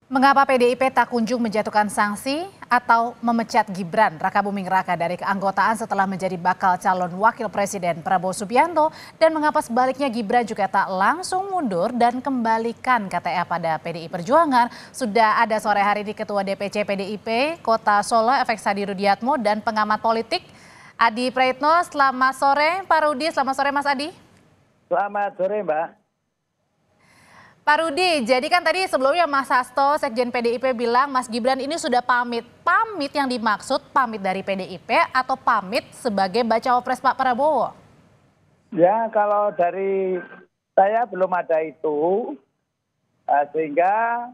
Mengapa PDIP tak kunjung menjatuhkan sanksi atau memecat Gibran Rakabuming Raka dari keanggotaan setelah menjadi bakal calon wakil presiden Prabowo Subianto, dan mengapa sebaliknya Gibran juga tak langsung mundur dan kembalikan KTA pada PDI Perjuangan? Sudah ada sore hari ini Ketua DPC PDIP Kota Solo FX Hadi Rudiatmo dan pengamat politik Adi Praitno. Selamat sore Pak Rudi, selamat sore Mas Adi. Selamat sore, Mbak. Pak Rudi, jadi kan tadi sebelumnya Mas Hasto, Sekjen PDIP bilang Mas Gibran ini sudah pamit. Pamit yang dimaksud pamit dari PDIP atau pamit sebagai bacawapres Pak Prabowo? Ya, kalau dari saya belum ada itu, sehingga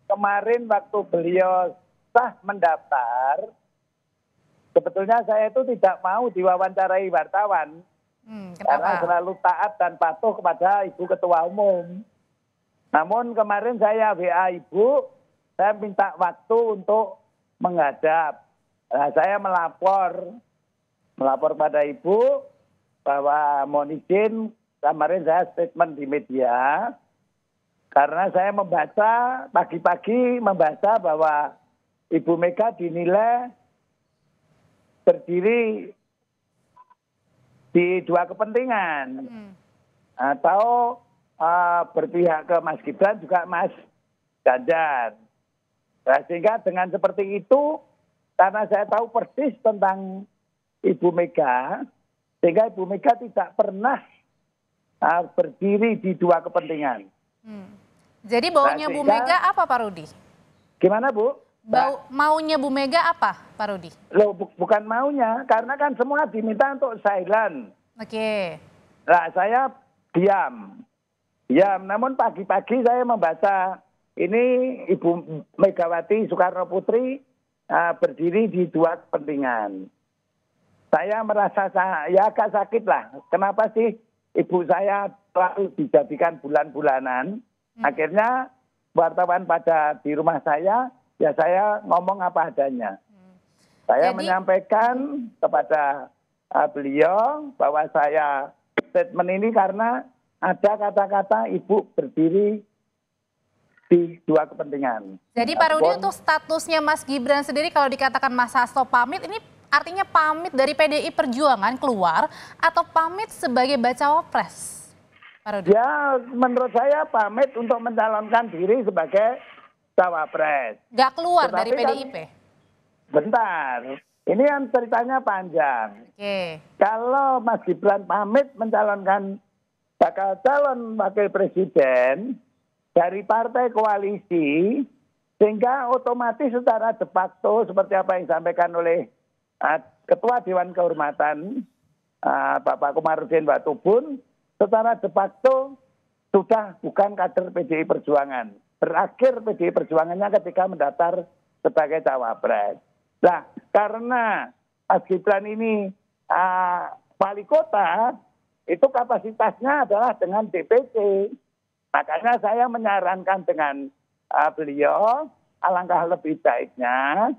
kemarin waktu beliau sah mendaftar, sebetulnya saya itu tidak mau diwawancarai wartawan, karena Kenapa? selalu taat dan patuh kepada Ibu Ketua Umum. Namun kemarin saya WA Ibu, saya minta waktu untuk menghadap. Nah, saya melapor pada Ibu bahwa mohon izin, kemarin saya statement di media, karena saya membaca, pagi-pagi membaca bahwa Ibu Mega dinilai berdiri di dua kepentingan, atau berpihak ke Mas Gibran juga Mas Ganjar. Nah, sehingga dengan seperti itu, karena saya tahu persis tentang Ibu Mega, sehingga Ibu Mega tidak pernah berdiri di dua kepentingan. Jadi baunya Bu Mega apa Pak Rudi? Gimana Bu? Maunya Bu Mega apa Pak Rudi? Loh, bukan maunya, karena kan semua diminta untuk silent. Oke. Nah, saya diam. Ya, namun pagi-pagi saya membaca ini Ibu Megawati Soekarno Putri berdiri di dua kepentingan. Saya merasa ya agak sakit lah. Kenapa sih ibu saya selalu dijadikan bulan-bulanan? Akhirnya wartawan pada di rumah saya, ya saya ngomong apa adanya. Saya menyampaikan kepada beliau bahwa saya statement ini karena ada kata-kata ibu berdiri di dua kepentingan. Jadi Pak Rudi, untuk statusnya Mas Gibran sendiri kalau dikatakan Mas Hasto pamit, ini artinya pamit dari PDI Perjuangan keluar atau pamit sebagai bacawapres? Pak Rudi. Ya, menurut saya pamit untuk mencalonkan diri sebagai cawapres. Nggak keluar dari Tetapi PDIP? Bentar, ini kan ceritanya panjang. Oke. Kalau Mas Gibran pamit mencalonkan bakal calon wakil presiden dari partai koalisi, sehingga otomatis secara de facto seperti apa yang disampaikan oleh Ketua Dewan Kehormatan Bapak Komarudin Watubun, secara de facto sudah bukan kader PDI Perjuangan. Berakhir PDI Perjuangannya ketika mendaftar sebagai cawapres. Nah, karena Mas Gibran ini wali kota, itu kapasitasnya adalah dengan DPC. Makanya saya menyarankan dengan beliau, alangkah lebih baiknya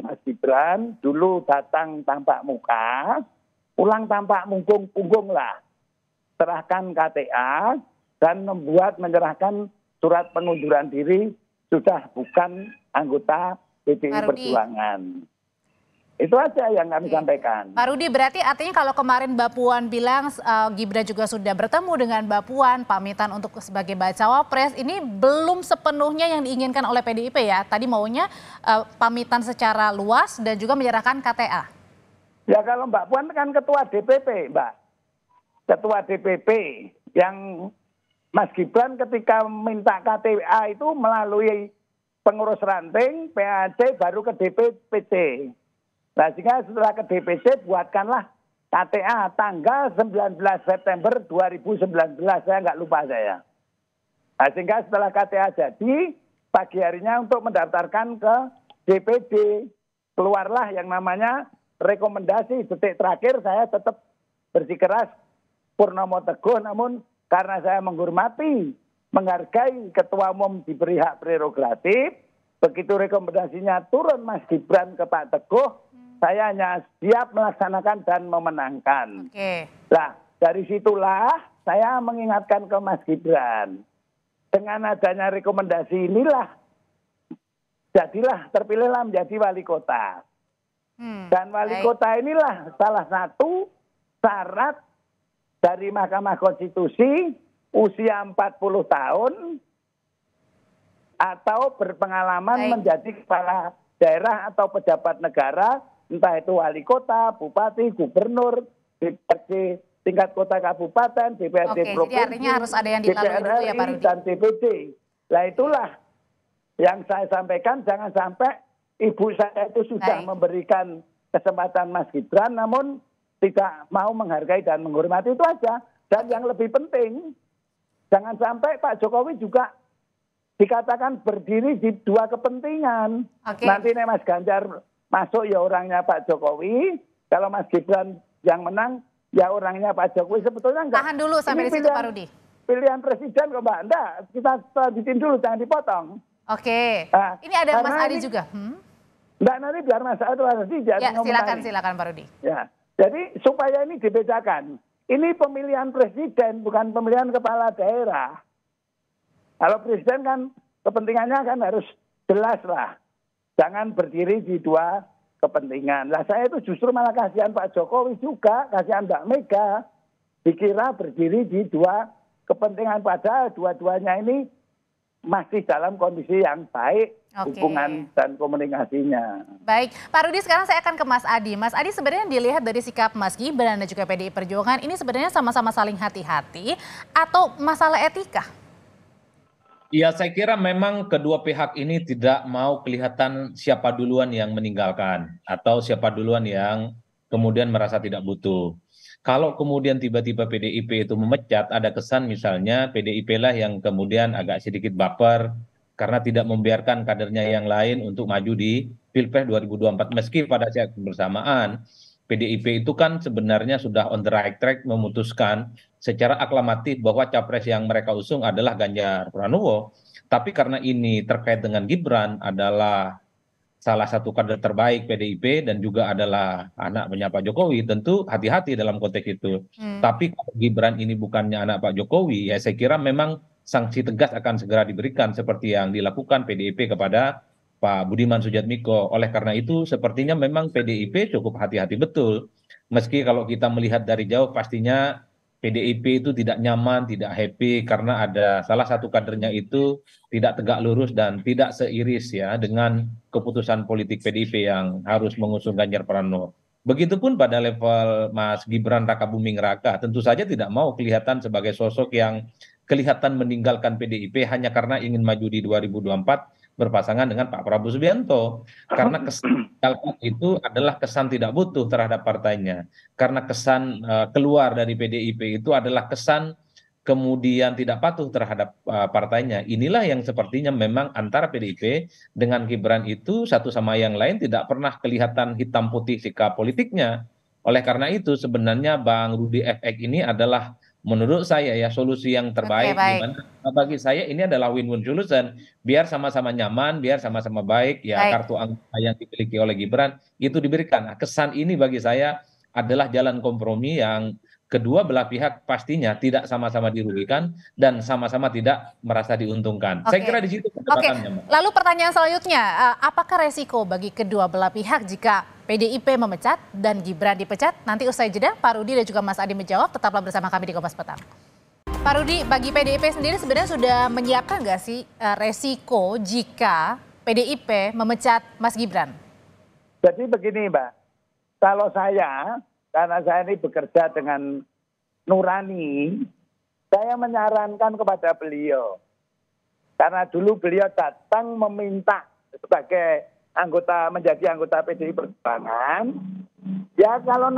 Mas Gibran dulu datang tampak muka, pulang tampak punggung lah. Serahkan KTA dan menyerahkan surat pengunduran diri, sudah bukan anggota PDI Perjuangan. Itu aja yang kami sampaikan. Pak Rudi, berarti artinya kalau kemarin Mbak Puan bilang Gibran juga sudah bertemu dengan Mbak Puan, pamitan untuk sebagai bacawapres, ini belum sepenuhnya yang diinginkan oleh PDIP ya? Tadi maunya pamitan secara luas dan juga menyerahkan KTA. Ya, kalau Mbak Puan kan ketua DPP, Mbak. Ketua DPP yang Mas Gibran ketika minta KTA itu melalui pengurus ranting, PAC, baru ke DPC. Nah, sehingga setelah ke DPC buatkanlah KTA tanggal 19 September 2019, saya nggak lupa saya. Nah, sehingga setelah KTA jadi, pagi harinya untuk mendaftarkan ke DPD, keluarlah yang namanya rekomendasi. Detik terakhir saya tetap bersikeras Purnomo Teguh, namun karena saya menghormati, menghargai Ketua Umum diberi hak prerogatif, begitu rekomendasinya turun Mas Gibran ke Pak Teguh, saya hanya siap melaksanakan dan memenangkan. Nah, dari situlah saya mengingatkan ke Mas Gibran. Dengan adanya rekomendasi inilah terpilihlah menjadi wali kota. Dan wali kota inilah salah satu syarat dari Mahkamah Konstitusi usia 40 tahun atau berpengalaman menjadi kepala daerah atau pejabat negara, entah itu wali kota, bupati, gubernur, DPRD tingkat kota kabupaten, DPRD provinsi, jadi artinya harus ada yang dilalui dulu ya Pak Rudi. Dan DPD. Nah itulah yang saya sampaikan, jangan sampai ibu saya itu sudah memberikan kesempatan Mas Gibran, namun tidak mau menghargai dan menghormati, itu aja. Dan yang lebih penting, jangan sampai Pak Jokowi juga dikatakan berdiri di dua kepentingan. Nanti nih Mas Ganjar masuk ya orangnya Pak Jokowi, kalau Mas Gibran yang menang ya orangnya Pak Jokowi. Sebetulnya enggak. Tahan dulu sampai di situ Pak Rudi. Pilihan presiden kok Mbak, enggak. Kita lanjutin dulu, jangan dipotong. Nah, ini ada Mas Adi juga. Enggak, nanti biar Mas Adi ya, silakan Pak Rudi. Ya, jadi supaya ini dibedakan. Ini pemilihan presiden, bukan pemilihan kepala daerah. Kalau presiden kan kepentingannya kan harus jelas lah. Jangan berdiri di dua kepentingan. Lah saya itu justru malah kasihan Pak Jokowi juga, kasihan Mbak Mega. Dikira berdiri di dua kepentingan, padahal dua-duanya ini masih dalam kondisi yang baik hubungan dan komunikasinya. Baik, Pak Rudi, sekarang saya akan ke Mas Adi. Mas Adi, sebenarnya dilihat dari sikap Mas Gibran dan juga PDI Perjuangan, ini sebenarnya sama-sama saling hati-hati atau masalah etika? Ya, saya kira memang kedua pihak ini tidak mau kelihatan siapa duluan yang meninggalkan atau siapa duluan yang kemudian merasa tidak butuh. Kalau kemudian tiba-tiba PDIP itu memecat, ada kesan misalnya PDIP lah yang kemudian agak sedikit baper karena tidak membiarkan kadernya yang lain untuk maju di Pilpres 2024. Meski pada saat bersamaan PDIP itu kan sebenarnya sudah on the right track memutuskan secara aklamatif bahwa capres yang mereka usung adalah Ganjar Pranowo. Tapi karena ini terkait dengan Gibran adalah salah satu kader terbaik PDIP dan juga adalah anaknya Pak Jokowi, tentu hati-hati dalam konteks itu. Tapi kalau Gibran ini bukannya anak Pak Jokowi, ya saya kira memang sanksi tegas akan segera diberikan seperti yang dilakukan PDIP kepada Pak Budiman Sujatmiko. Oleh karena itu sepertinya memang PDIP cukup hati-hati betul. Meski kalau kita melihat dari jauh pastinya PDIP itu tidak nyaman, tidak happy karena ada salah satu kadernya itu tidak tegak lurus dan tidak seiris ya dengan keputusan politik PDIP yang harus mengusung Ganjar Pranowo. Begitupun pada level Mas Gibran Rakabuming Raka, tentu saja tidak mau kelihatan sebagai sosok yang kelihatan meninggalkan PDIP hanya karena ingin maju di 2024 berpasangan dengan Pak Prabowo Subianto. Karena kesan itu adalah kesan tidak butuh terhadap partainya. Karena kesan keluar dari PDIP itu adalah kesan kemudian tidak patuh terhadap partainya. Inilah yang sepertinya memang antara PDIP dengan Gibran itu satu sama yang lain tidak pernah kelihatan hitam putih sikap politiknya. Oleh karena itu sebenarnya Bang Rudi FX ini adalah menurut saya ya solusi yang terbaik. Dimana bagi saya ini adalah win-win solution. Biar sama-sama nyaman, biar sama-sama baik. Ya kartu anggota yang dimiliki oleh Gibran itu diberikan. Nah, kesan ini bagi saya adalah jalan kompromi yang kedua belah pihak pastinya tidak sama-sama dirugikan dan sama-sama tidak merasa diuntungkan. Saya kira di situ pendapatannya. Lalu pertanyaan selanjutnya, apakah resiko bagi kedua belah pihak jika PDIP memecat dan Gibran dipecat? Nanti usai jeda, Pak Rudi dan juga Mas Adi menjawab. Tetaplah bersama kami di Kompas Petang. Pak Rudi, bagi PDIP sendiri sebenarnya sudah menyiapkan nggak sih resiko jika PDIP memecat Mas Gibran? Jadi begini Mbak, kalau saya, karena saya ini bekerja dengan nurani, saya menyarankan kepada beliau. Karena dulu beliau datang meminta sebagai menjadi anggota PDI Perjuangan. Ya kalau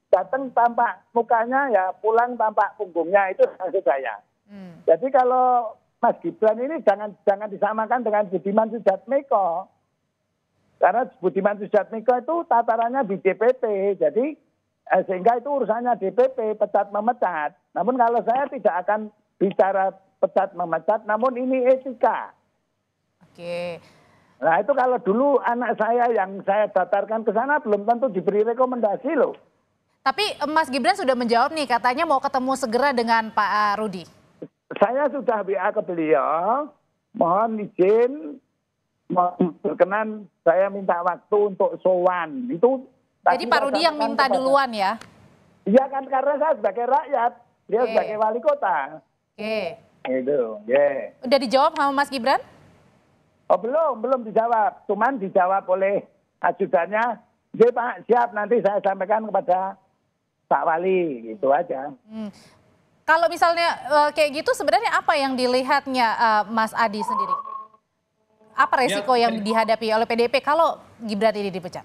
datang tampak mukanya, ya pulang tampak punggungnya, itu maksud saya. Jadi kalau Mas Gibran ini jangan disamakan dengan Budiman Sujatmiko. Karena Budiman Sujatmiko itu tatarannya di DPP, jadi sehingga itu urusannya DPP, pecat memecat. Namun kalau saya tidak akan bicara pecat memecat, namun ini etika. Nah itu kalau dulu anak saya yang saya daftarkan ke sana belum tentu diberi rekomendasi loh. Tapi Mas Gibran sudah menjawab nih, katanya mau ketemu segera dengan Pak Rudi. Saya sudah WA ke beliau, mohon izin berkenan saya minta waktu untuk sowan. Itu Jadi Pak Rudi yang minta duluan ya? Iya kan, karena saya sebagai rakyat, dia sebagai wali kota. Oke. Itu, yeah. Udah dijawab sama Mas Gibran? Oh belum dijawab. Cuman dijawab oleh ajudannya, "Oke Pak, siap, nanti saya sampaikan kepada Pak Wali," gitu aja. Kalau misalnya kayak gitu sebenarnya apa yang dilihatnya Mas Adi sendiri? Apa resiko yang dihadapi oleh PDIP kalau Gibran ini dipecat?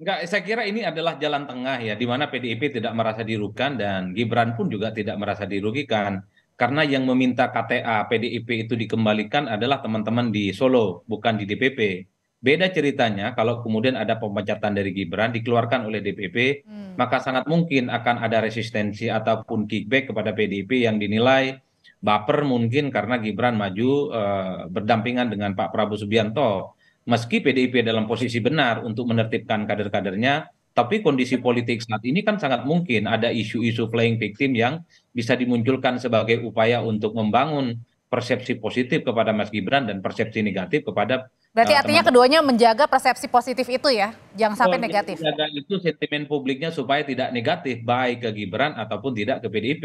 Enggak, saya kira ini adalah jalan tengah ya, di mana PDIP tidak merasa dirugikan dan Gibran pun juga tidak merasa dirugikan. Karena yang meminta KTA PDIP itu dikembalikan adalah teman-teman di Solo, bukan di DPP. Beda ceritanya kalau kemudian ada pemecatan dari Gibran dikeluarkan oleh DPP, maka sangat mungkin akan ada resistensi ataupun kickback kepada PDIP yang dinilai baper mungkin karena Gibran maju berdampingan dengan Pak Prabowo Subianto. Meski PDIP dalam posisi benar untuk menertibkan kader-kadernya, tapi kondisi politik saat ini kan sangat mungkin ada isu-isu playing victim yang bisa dimunculkan sebagai upaya untuk membangun persepsi positif kepada Mas Gibran dan persepsi negatif kepada Berarti artinya keduanya menjaga persepsi positif itu ya, jangan sampai negatif. Menjaga itu sentimen publiknya supaya tidak negatif baik ke Gibran ataupun tidak ke PDIP.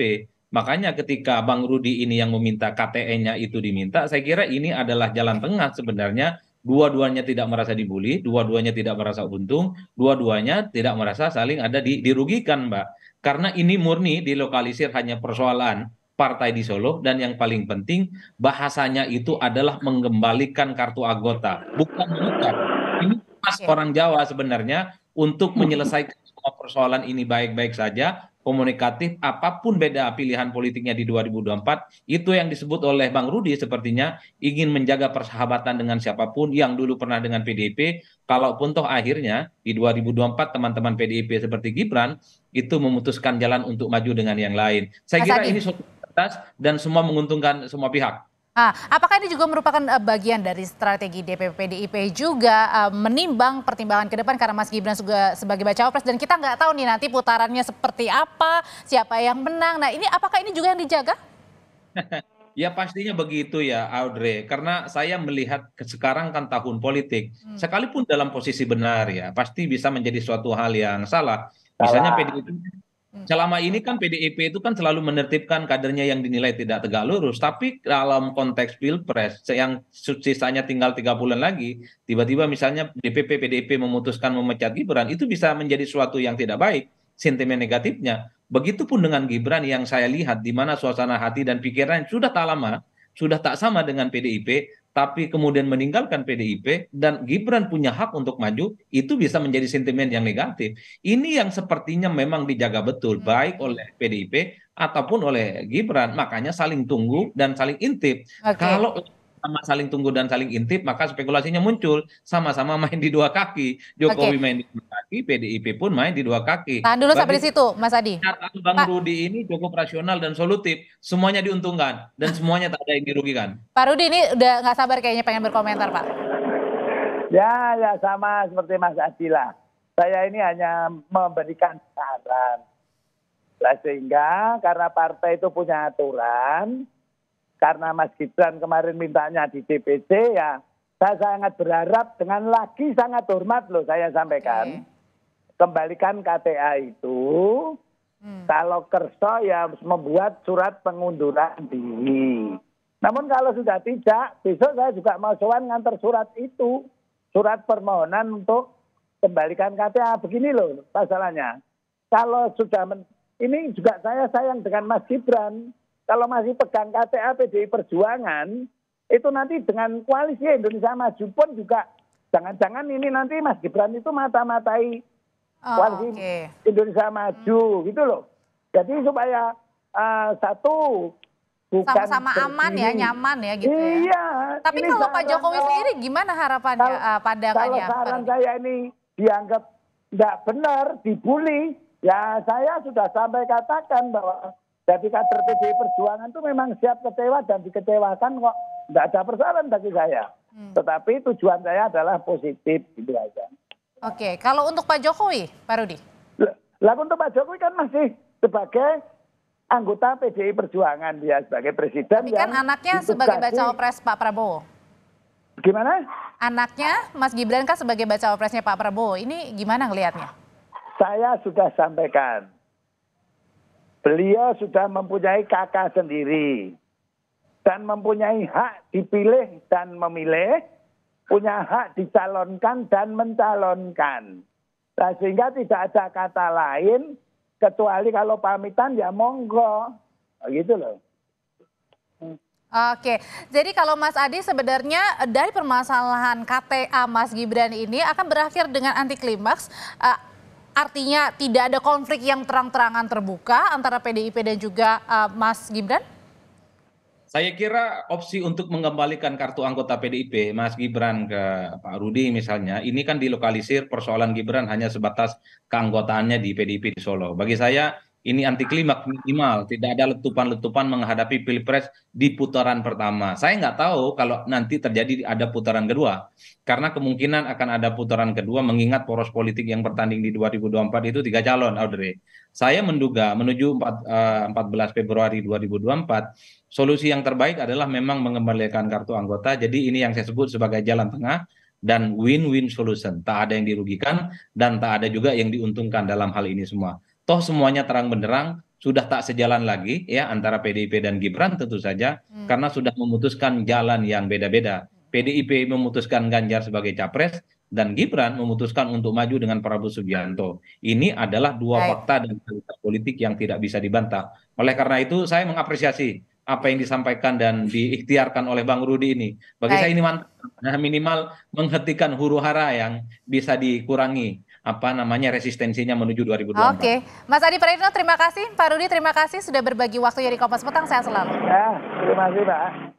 Makanya ketika Bang Rudi ini yang meminta KTE-nya itu diminta, saya kira ini adalah jalan tengah sebenarnya. Dua-duanya tidak merasa dibully, dua-duanya tidak merasa untung, dua-duanya tidak merasa saling ada dirugikan, Mbak. Karena ini murni dilokalisir hanya persoalan partai di Solo dan yang paling penting bahasanya itu adalah mengembalikan kartu anggota, bukan menukar. Ini pas orang Jawa sebenarnya untuk menyelesaikan semua persoalan ini baik-baik saja, komunikatif, apapun beda pilihan politiknya di 2024, itu yang disebut oleh Bang Rudi sepertinya ingin menjaga persahabatan dengan siapapun yang dulu pernah dengan PDIP, kalaupun toh akhirnya di 2024 teman-teman PDIP seperti Gibran itu memutuskan jalan untuk maju dengan yang lain. Saya kira ini suatu atas dan semua menguntungkan semua pihak. Apakah ini juga merupakan bagian dari strategi DPP PDIP juga menimbang pertimbangan ke depan karena Mas Gibran juga sebagai bacawa pres dan kita nggak tahu nih nanti putarannya seperti apa, siapa yang menang. Nah ini apakah ini juga yang dijaga? Ya pastinya begitu ya Audrey, karena saya melihat sekarang kan tahun politik, sekalipun dalam posisi benar ya, pasti bisa menjadi suatu hal yang salah. Misalnya PDIP, selama ini kan PDIP itu kan selalu menertibkan kadernya yang dinilai tidak tegak lurus, tapi dalam konteks Pilpres yang sisanya tinggal 3 bulan lagi, tiba-tiba misalnya DPP PDIP memutuskan memecat Gibran, itu bisa menjadi suatu yang tidak baik, sentimen negatifnya. Begitupun dengan Gibran yang saya lihat di mana suasana hati dan pikiran sudah tak lama, sudah tak sama dengan PDIP, tapi kemudian meninggalkan PDIP dan Gibran punya hak untuk maju, itu bisa menjadi sentimen yang negatif. Ini yang sepertinya memang dijaga betul, baik oleh PDIP ataupun oleh Gibran. Makanya saling tunggu dan saling intip. Kalau sama saling tunggu dan saling intip, maka spekulasinya muncul. Sama-sama main di dua kaki. Jokowi main di dua kaki, PDIP pun main di dua kaki. Tahan dulu sampai di situ, Mas Adi. Bang Rudi ini cukup rasional dan solutif. Semuanya diuntungkan. Dan semuanya tak ada yang dirugikan. Pak Rudi ini udah nggak sabar kayaknya pengen berkomentar, Pak. Ya sama seperti Mas Adi lah. Saya ini hanya memberikan saran. Sehingga karena partai itu punya aturan, karena Mas Gibran kemarin mintanya di DPC ya, saya sangat berharap dengan lagi sangat hormat loh saya sampaikan. Kembalikan KTA itu, kalau kerso ya membuat surat pengunduran diri. Namun kalau sudah tidak, besok saya juga mau sowan ngantar surat itu. Surat permohonan untuk kembalikan KTA. Begini loh masalahnya. Kalau sudah, ini juga saya sayang dengan Mas Gibran. Kalau masih pegang KTA PDI Perjuangan, itu nanti dengan koalisi Indonesia Maju pun juga jangan-jangan ini nanti Mas Gibran itu mata-matai koalisi Indonesia Maju gitu loh. Jadi supaya satu bukan sama-sama aman ya, nyaman ya gitu ya. Iya. Tapi kalau Pak Jokowi sendiri gimana harapannya, pandangannya? Kalau saran saya ini dianggap tidak benar, dibully, ya saya sudah sampai katakan bahwa jadi kader PDI Perjuangan itu memang siap kecewa dan dikecewakan kok. Tidak ada persoalan bagi saya. Tetapi tujuan saya adalah positif gitu aja. Oke, kalau untuk Pak Jokowi, Pak Rudi? Lah untuk Pak Jokowi kan masih sebagai anggota PDI Perjuangan, dia sebagai presiden. Tapi kan anaknya sebagai bacawa pres Pak Prabowo. Gimana? anaknya Mas Gibran kan sebagai bacawa presnya Pak Prabowo, ini gimana ngelihatnya? Saya sudah sampaikan, beliau sudah mempunyai kakak sendiri dan mempunyai hak dipilih dan memilih, punya hak dicalonkan dan mencalonkan. Nah, sehingga tidak ada kata lain kecuali kalau pamitan ya monggo, gitu loh. Oke, jadi kalau Mas Adi sebenarnya dari permasalahan KTA Mas Gibran ini akan berakhir dengan anti klimaks, artinya tidak ada konflik yang terang-terangan terbuka antara PDIP dan juga Mas Gibran? Saya kira opsi untuk mengembalikan kartu anggota PDIP Mas Gibran ke Pak Rudi misalnya, ini kan dilokalisir persoalan Gibran hanya sebatas keanggotaannya di PDIP di Solo. Bagi saya ini anti klimaks minimal, tidak ada letupan-letupan menghadapi Pilpres di putaran pertama. Saya nggak tahu kalau nanti terjadi ada putaran kedua, karena kemungkinan akan ada putaran kedua mengingat poros politik yang bertanding di 2024 itu 3 calon, Audrey. Saya menduga menuju 14 Februari 2024, solusi yang terbaik adalah memang mengembalikan kartu anggota. Jadi ini yang saya sebut sebagai jalan tengah dan win-win solution. Tak ada yang dirugikan dan tak ada juga yang diuntungkan dalam hal ini semua. Toh semuanya terang benderang, sudah tak sejalan lagi ya antara PDIP dan Gibran tentu saja karena sudah memutuskan jalan yang beda-beda. PDIP memutuskan Ganjar sebagai capres dan Gibran memutuskan untuk maju dengan Prabowo Subianto. Ini adalah dua fakta dan realitas politik yang tidak bisa dibantah. Oleh karena itu saya mengapresiasi apa yang disampaikan dan diikhtiarkan oleh Bang Rudi ini. Bagi saya ini mantap. Nah, minimal menghentikan huru hara yang bisa dikurangi resistensinya menuju 2024. Oke, Mas Adi Praetno terima kasih, Pak Rudi terima kasih sudah berbagi waktunya di Kompas Petang, sehat selalu. Ya, terima kasih Pak.